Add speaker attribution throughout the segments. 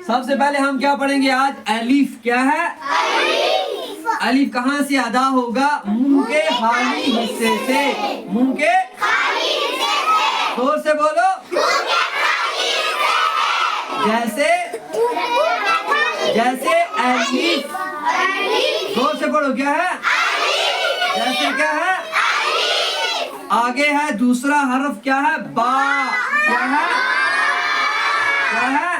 Speaker 1: सबसे पहले हम क्या पढ़ेंगे आज? अलीफ। क्या है? अलीफ कहाँ से अदा होगा? मुंह के खाली हिस्से से। मुंह के खाली हिस्से से। जोर से बोलो। मुंह के खाली हिस्से से। जैसे अलीफ। जोर से पढ़ो। क्या है? जैसे क्या है? आगे है दूसरा हर्फ। क्या है? बा। क्या है? क्या है?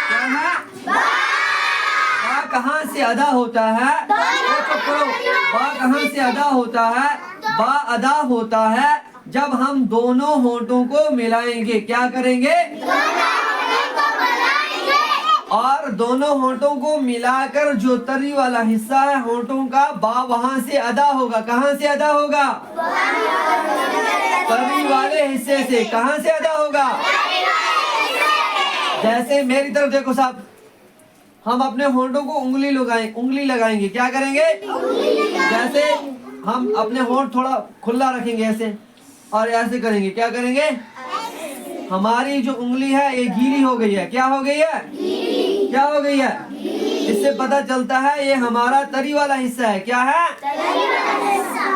Speaker 1: क्या है? बा कहाँ से अदा होता है? बा कहाँ से अदा होता है? बा अदा होता है जब हम दोनों होंठों को मिलाएंगे। क्या करेंगे? और दोनों होंठों को मिलाकर जो तरी वाला हिस्सा है होंठों का, बा वहां से अदा होगा। कहाँ से अदा होगा? तरी वाले हिस्से से। कहाँ से अदा होगा? जैसे मेरी तरफ देखो साहब, हम अपने होंठों को उंगली लगाएंगे। क्या करेंगे? जैसे हम अपने होंठ थोड़ा खुला रखेंगे ऐसे और ऐसे करेंगे। क्या करेंगे? हमारी जो उंगली है ये गीली हो गई है। क्या हो गई है? क्या हो गई है? इससे पता चलता है ये हमारा तरी वाला हिस्सा है। क्या है?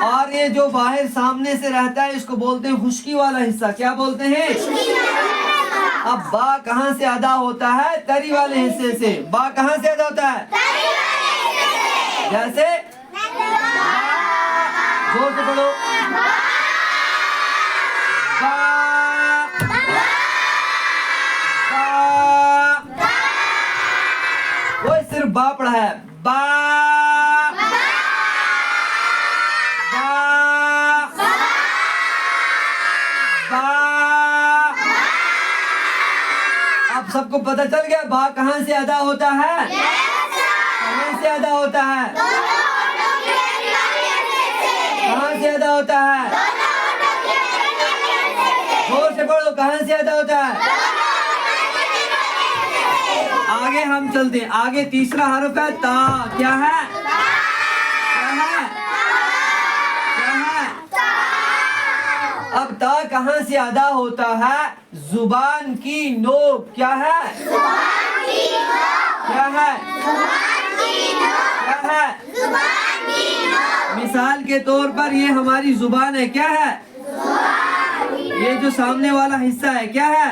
Speaker 1: और ये जो बाहर सामने से रहता है इसको बोलते हैं खुश्की वाला हिस्सा। क्या बोलते हैं? अब बा कहाँ से अदा होता है? तरी वाले हिस्से से। बा कहाँ से अदा होता है? जैसे जोर से पढ़ो। वो सिर्फ बा पढ़ा है। बा बा बा। अब सबको पता चल गया बा कहाँ से अदा होता है? कहाँ से अदा होता है? कहाँ से अदा होता है? जोर से पढ़ो। कहाँ से अदा होता है? आगे हम चलते हैं। आगे तीसरा हर्फ है ता। क्या है? क्या है? क्या है? अब ता कहाँ से अदा होता है? जुबान की नोक। क्या है? क्या है? क्या है? मिसाल के तौर पर ये हमारी जुबान है। क्या है? ये जो सामने वाला हिस्सा है क्या है?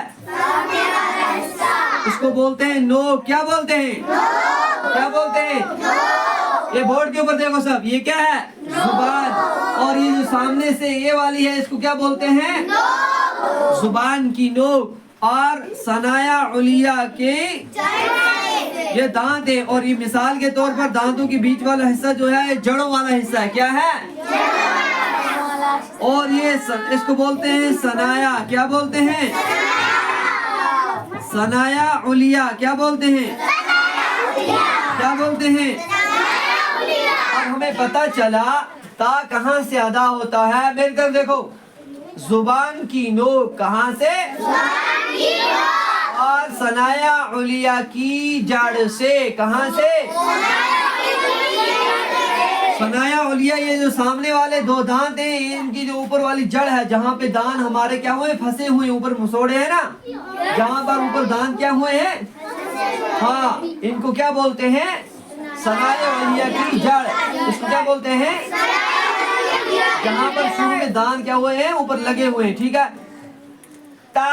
Speaker 1: इसको बोलते हैं नोक। क्या बोलते हैं? क्या बोलते हैं? ये बोर्ड के ऊपर देखो सब, ये क्या है? जुबान। और ये जो सामने से ये वाली है इसको क्या बोलते हैं? जुबान की नोक। और सनाया उलिया के ये दांत है। और ये मिसाल के तौर पर दांतों के बीच वाला हिस्सा जो है जड़ों वाला हिस्सा है। क्या है? और ये इसको बोलते हैं सनाया। क्या बोलते हैं? सनाया उलिया। क्या बोलते हैं? क्या बोलते हैं? अब हमें पता चला ता कहाँ से अदा होता है। मेरी तरफ देखो, जुबान की नोक। कहाँ से? और सनाया उलिया की जड़ से। कहाँ से? सनाया उलिया ये जो सामने वाले दो दांत हैं इनकी जो ऊपर वाली जड़ है जहाँ पे दांत हमारे क्या हुए? फंसे हुए ऊपर मुसोड़े हैं ना, जहाँ पर ऊपर दांत क्या हुए हैं? हाँ, इनको क्या बोलते हैं? सनाया उलिया की जड़। इसको क्या बोलते हैं? जहाँ पर शुरू में दांत क्या हुए हैं? ऊपर लगे हुए हैं। ठीक है। ता।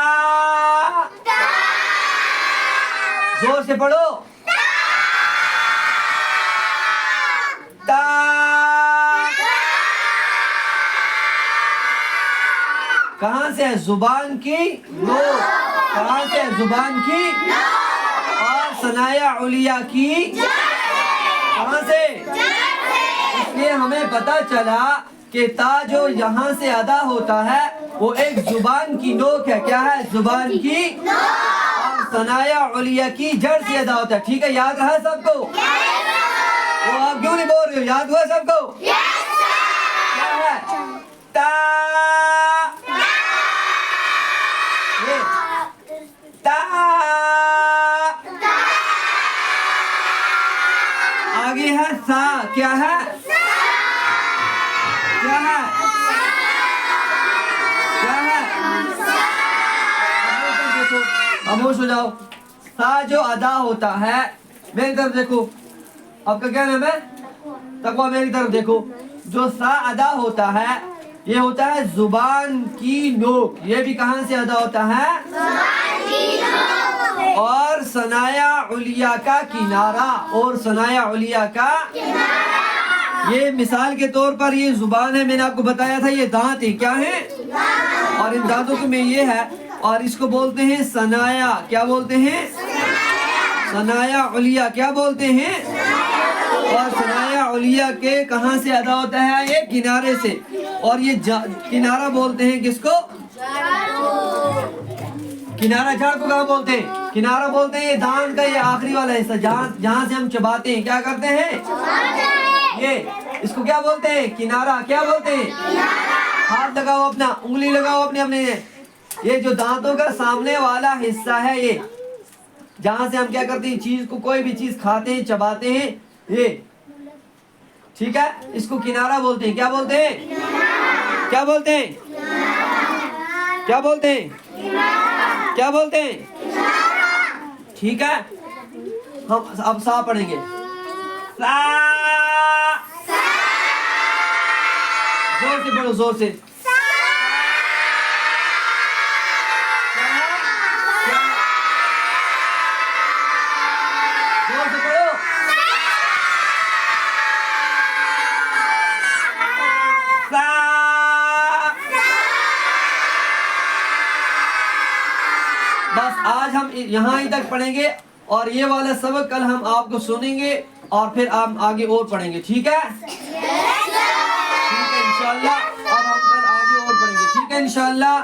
Speaker 1: जोर से पढ़ो। ता। कहाँ से है? जुबान की नोक। कहाँ से है? जुबान की। और सनाया उलिया की कहाँ से? इसलिए हमें पता चला कि ता जो यहाँ से अदा होता है वो एक जुबान की नोक है। क्या है? जुबान की। और सनाया उलिया की जड़ से अदा होता है। ठीक है, याद रहा सबको? वो आप क्यों नहीं बोल रहे हो? याद हुआ सबको? क्या है? ता। ता। आगे है सा। क्या है? क्या है? क्या है? खामोश हो जाओ। सा जो अदा होता है, मेरी तरफ देखो, आपका क्या नाम है? तकवा, मेरी तरफ देखो। जो सा अदा होता है ये होता है जुबान की नोक। ये भी कहाँ से अदा होता है? जुबान की नोक। और सनाया उलिया का किनारा, और सनाया उलिया का किनारा। ये मिसाल के तौर पर ये जुबान है, मैंने आपको बताया था, ये दांत है, क्या है? और इन दांतों में ये है, और इसको बोलते हैं सनाया। क्या बोलते हैं? सनाया उलिया। क्या बोलते हैं? और सनाया उलिया के कहाँ से अदा होता है? ये किनारे से। और ये किनारा बोलते हैं किसको? किनारा झाड़ को कहाँ बोलते हैं? किनारा बोलते हैं ये दांत का ये आखिरी वाला हिस्सा, जहाँ से हम चबाते हैं। क्या करते हैं? ये इसको क्या बोलते हैं? किनारा। क्या बोलते हैं? हाथ लगाओ अपना, उंगली लगाओ अपने अपने। ये जो दांतों का सामने वाला हिस्सा है, ये जहां से हम क्या करते हैं, चीज को, कोई भी चीज खाते हैं, चबाते हैं, ये ठीक है, इसको किनारा बोलते हैं। क्या बोलते हैं? क्या बोलते हैं? क्या बोलते हैं? क्या बोलते हैं? ठीक है, हम अब सा पढ़ेंगे। जोर से पढ़ो, जोर से। जोर से पढ़ो। बस आज हम यहाँ ही तक पढ़ेंगे, और ये वाला सबक कल हम आपको सुनेंगे, और फिर आप आगे और पढ़ेंगे। ठीक है? ठीक है इंशाल्लाह। अब हम कल आगे और पढ़ेंगे। ठीक है इंशाल्लाह।